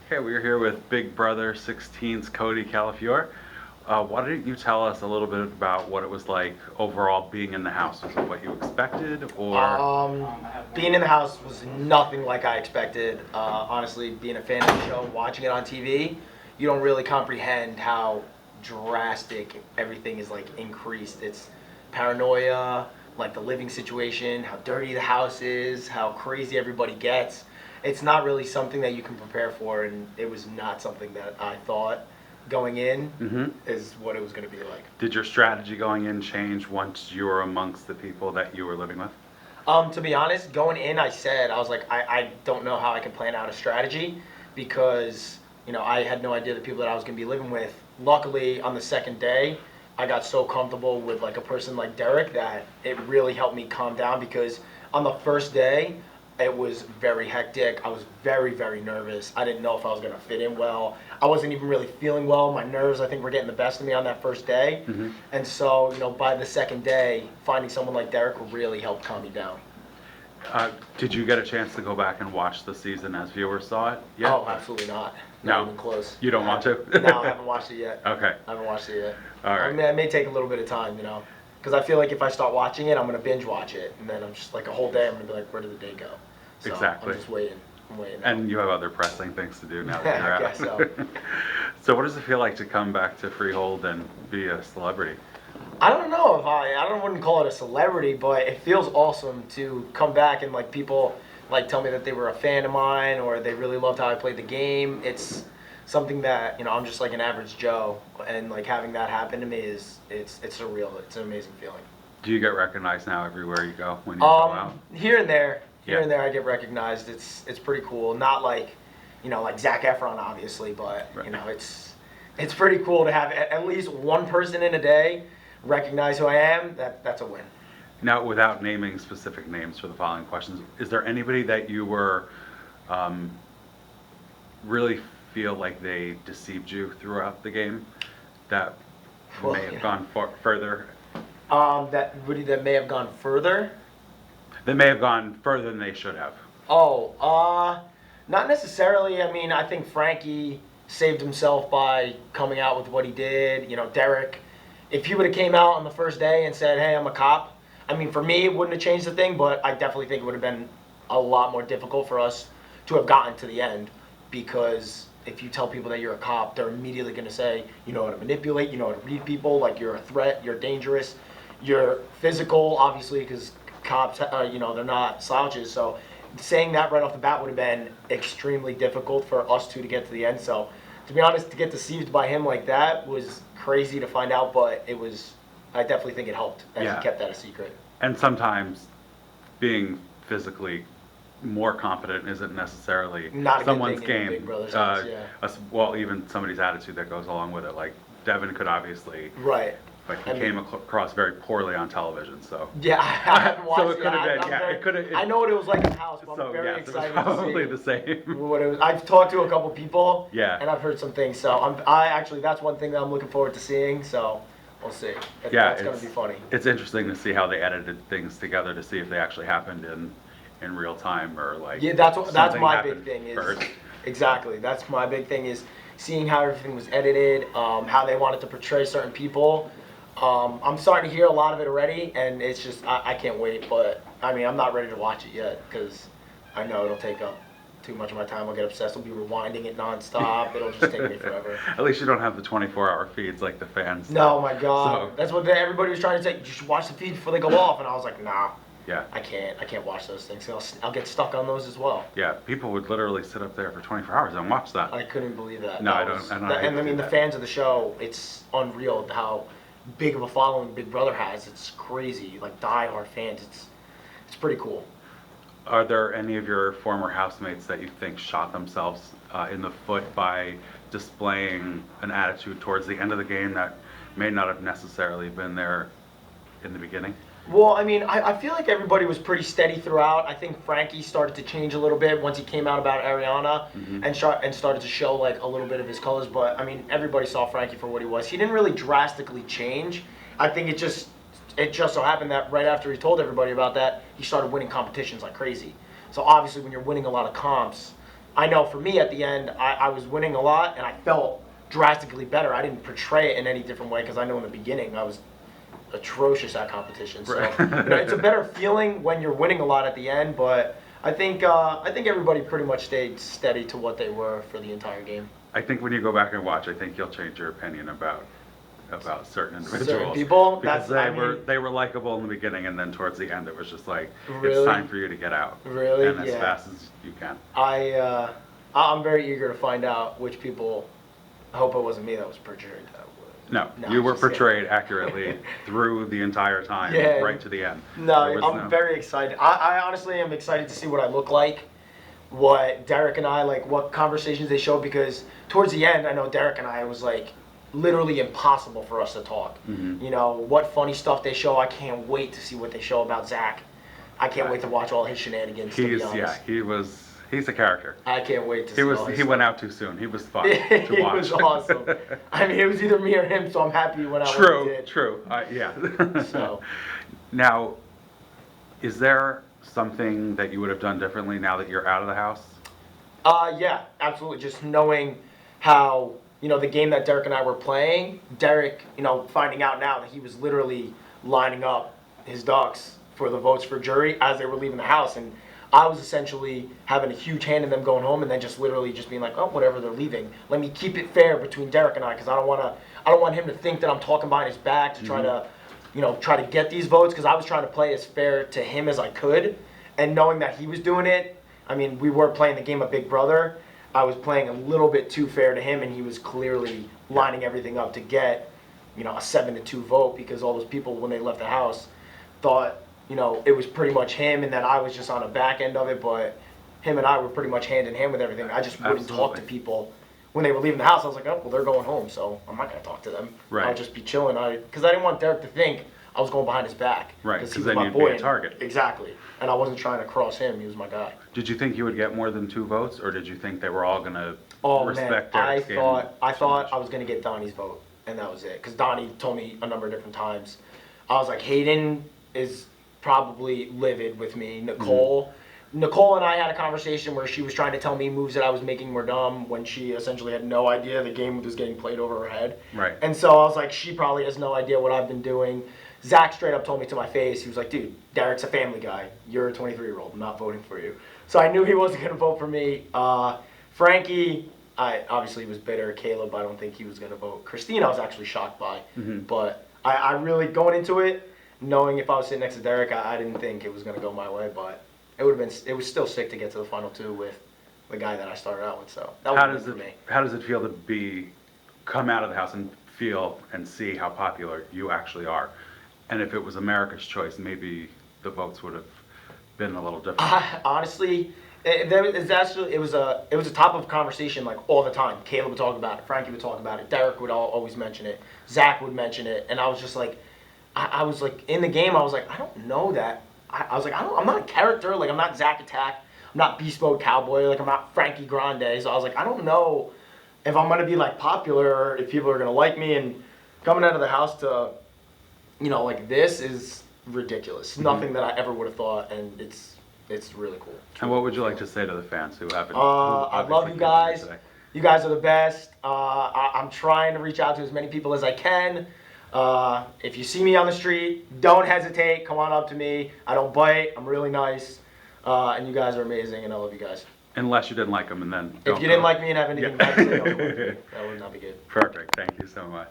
Okay, we're here with Big Brother 16's Cody Calafiore. Why don't you tell us a little bit about what it was like overall being in the house? Was it what you expected, or? Um, Being in the house was nothing like I expected. Honestly, being a fan of the show, watching it on TV, you don't really comprehend how drastic everything is like increased. It's paranoia, like the living situation, how dirty the house is, how crazy everybody gets. It's not really something that you can prepare for, and it was not something that I thought going in Hmm. is what it was going to be like. Did your strategy going in change once you were amongst the people that you were living with? To be honest, going in, I was like, I don't know how I can plan out a strategy because, I had no idea the people that I was going to be living with. Luckily, on the second day, I got so comfortable with like a person like Derek that it really helped me calm down because on the first day, it was very hectic. I was very, very nervous. I didn't know if I was going to fit in well. I wasn't even really feeling well. My nerves, I think, were getting the best of me on that first day. Hmm. And so, by the second day, finding someone like Derek really helped calm me down. Did you get a chance to go back and watch the season as viewers saw it yet? Oh, absolutely not. No? Not even close. You don't want to? No, I haven't watched it yet. Okay. I haven't watched it yet. All right. I mean, it may take a little bit of time, because I feel like if I start watching it, I'm going to binge watch it. And then I'm just like a whole day, I'm going to be like, where did the day go? So Exactly. I'm just waiting. I'm waiting. And you have other pressing things to do now that you're I out. guess so. So what does it feel like to come back to Freehold and be a celebrity? I don't know if wouldn't call it a celebrity, but it feels awesome to come back and like people like tell me that they were a fan of mine or they really loved how I played the game. It's something that I'm just like an average Joe, and like having that happen to me it's surreal. It's an amazing feeling. Do you get recognized now everywhere you go when you go out? Here and there, Yeah. I get recognized. It's pretty cool. Not like like Zac Efron obviously, but Right. it's pretty cool to have at least one person in a day recognize who I am. That's a win. Now, without naming specific names for the following questions, is there anybody that you were really feel like they deceived you throughout the game that Well, may have gone further? That may have gone further. That may have gone further than they should have. Oh, not necessarily. I mean, I think Frankie saved himself by coming out with what he did. Derek, if he would have came out on the first day and said, "Hey, I'm a cop," I mean, for me, it wouldn't have changed the thing, but I definitely think it would have been a lot more difficult for us to have gotten to the end because if you tell people that you're a cop, they're immediately going to say, you know how to manipulate, you know how to read people, like you're a threat, you're dangerous, you're physical, obviously, because cops, they're not slouches. So saying that right off the bat would have been extremely difficult for us two to get to the end. So to be honest, to get deceived by him like that was crazy to find out, but I definitely think it helped that Yeah. he kept that a secret. And sometimes being physically more confident isn't necessarily Not a good someone's thing in game. Big Brother's house, yeah. Well, even somebody's attitude that goes along with it. Like Devin could obviously, Right. but he I mean- came across very poorly on television. So Yeah, I haven't watched So it could have yet. been, yeah, it could have. I know what it was like in the house, but So I'm very yes, it was excited probably to the see same. what it was. I've talked to a couple people, Yeah. and I've heard some things. So I actually that's one thing that I'm looking forward to seeing. So we'll see. Yeah, That's gonna be funny. It's interesting to see how they edited things together to see if they actually happened in real time or like. Yeah, that's something my big happened thing is first. exactly. That's my big thing is seeing how everything was edited, how they wanted to portray certain people. I'm starting to hear a lot of it already, and it's just I can't wait. But I mean, I'm not ready to watch it yet because I know it'll take up too much of my time. I'll get obsessed. I'll be rewinding it nonstop. It'll just take me forever. At least you don't have the 24-hour feeds like the fans. No, do. my God, So, that's what everybody was trying to say. You should watch the feed before they go off, and I was like, nah, yeah, I can't watch those things. I'll get stuck on those as well. yeah. People would literally sit up there for 24 hours and watch that. I couldn't believe that. No, That I don't- was- I don't that- hate And to I see mean, the that. fans of the show, it's unreal how big of a following Big Brother has. It's crazy, like die-hard fans. It's pretty cool. Are there any of your former housemates that you think shot themselves in the foot by displaying an attitude towards the end of the game that may not have necessarily been there in the beginning? Well, I mean, I feel like everybody was pretty steady throughout. I think Frankie started to change a little bit once he came out about Ariana and started to show like a little bit of his colors. But I mean, everybody saw Frankie for what he was. He didn't really drastically change. I think it just so happened that right after he told everybody about that, he started winning competitions like crazy. So obviously, when you're winning a lot of comps, I know for me at the end, I was winning a lot and I felt drastically better. I didn't portray it in any different way because I know in the beginning I was atrocious at competition. So Right. it's a better feeling when you're winning a lot at the end. But I think everybody pretty much stayed steady to what they were for the entire game. I think when you go back and watch, I think you'll change your opinion about certain individuals. Certain people, because that's- they were likable in the beginning, and then towards the end, it was just like Really? it's time for you to get out. Really? And as Yeah. fast as you can. I'm very eager to find out which people. I hope it wasn't me that was portrayed that way. No, No, you were just kidding. portrayed accurately through the entire time, Yeah. right to the end. No, There was I'm very excited. I honestly am excited to see what I look like, what Derek and I, like, what conversations they show, because towards the end, I know Derek and I, it was like literally impossible for us to talk. Mhm. You know, what funny stuff they show. I can't wait to see what they show about Zach. I can't wait to watch all his shenanigans, to be honest. He's a character. I can't wait to see all his He went stuff. out too soon. He was fun to He watch. was awesome. I mean, it was either me or him, so I'm happy he went out when he did. True. Yeah. So. Now, is there something that you would have done differently now that you're out of the house? Yeah, absolutely. Just knowing how, the game that Derek and I were playing, Derek, finding out now that he was literally lining up his ducks for the votes for jury as they were leaving the house. And I was essentially having a huge hand in them going home and then just literally just being like, oh, whatever, they're leaving. Let me keep it fair between Derek and I, because I don't want him to think that I'm talking behind his back to try to, try to get these votes, because I was trying to play as fair to him as I could. And knowing that he was doing it, I mean, we were playing the game of Big Brother. I was playing a little bit too fair to him, and he was clearly lining everything up to get, a 7-2 vote, because all those people, when they left the house, thought, it was pretty much him, and that I was just on the back end of it. But him and I were pretty much hand in hand with everything. I just wouldn't talk to Absolutely. people when they were leaving the house. I was like, oh, well, they're going home, so I'm not going to talk to them. Right. I'll just be chilling. Because I didn't want Derek to think I was going behind his back. Right, he 'cause was then my you'd be boy a and- target. Exactly. And I wasn't trying to cross him. He was my guy. Did you think you would get more than 2 votes, or did you think they were all going to Oh respect man, Derek's game? I so thought much? I was gonna get Donnie's vote, and that was it. Because Donnie told me a number of different times. I was like, Hayden is probably livid with me. Nicole and I had a conversation where she was trying to tell me moves that I was making were dumb when she essentially had no idea the game was getting played over her head. Right. And so I was like, she probably has no idea what I've been doing. Zach straight up told me to my face, he was like, dude, Derek's a family guy. You're a 23-year-old. I'm not voting for you. So I knew he wasn't going to vote for me. Frankie, I obviously was bitter. Caleb, I don't think he was going to vote. Christine, I was actually shocked by. Mhm. But I really, going into it, knowing if I was sitting next to Derek, I didn't think it was going to go my way. But it was still sick to get to the final 2 with the guy that I started out with. So that How was does good for me. how does it feel to come out of the house and feel and see how popular you actually are? And if it was America's choice, maybe the votes would have been a little different. Honestly, it was a topic of conversation like all the time. Caleb would talk about it. Frankie would talk about it. Derek would always mention it. Zach would mention it. And I was just like, I was like, in the game, I was like, I don't know that. I was like, I'm not a character. Like, I'm not Zach Attack. I'm not Beast Mode Cowboy. Like, I'm not Frankie Grande. So I was like, I don't know if I'm going to be like popular or if people are going to like me. And coming out of the house to, like this is ridiculous. Nothing that I ever would have thought. And it's really cool. And what would you like to say to the fans who haven't? I love you guys. You guys are the best. I'm trying to reach out to as many people as I can. If you see me on the street, don't hesitate. Come on up to me. I don't bite. I'm really nice. And you guys are amazing, and I love you guys. Unless you didn't like them, and then If you didn't like me and have anything Yeah. bad to say, that would not be good. Perfect. Thank you so much.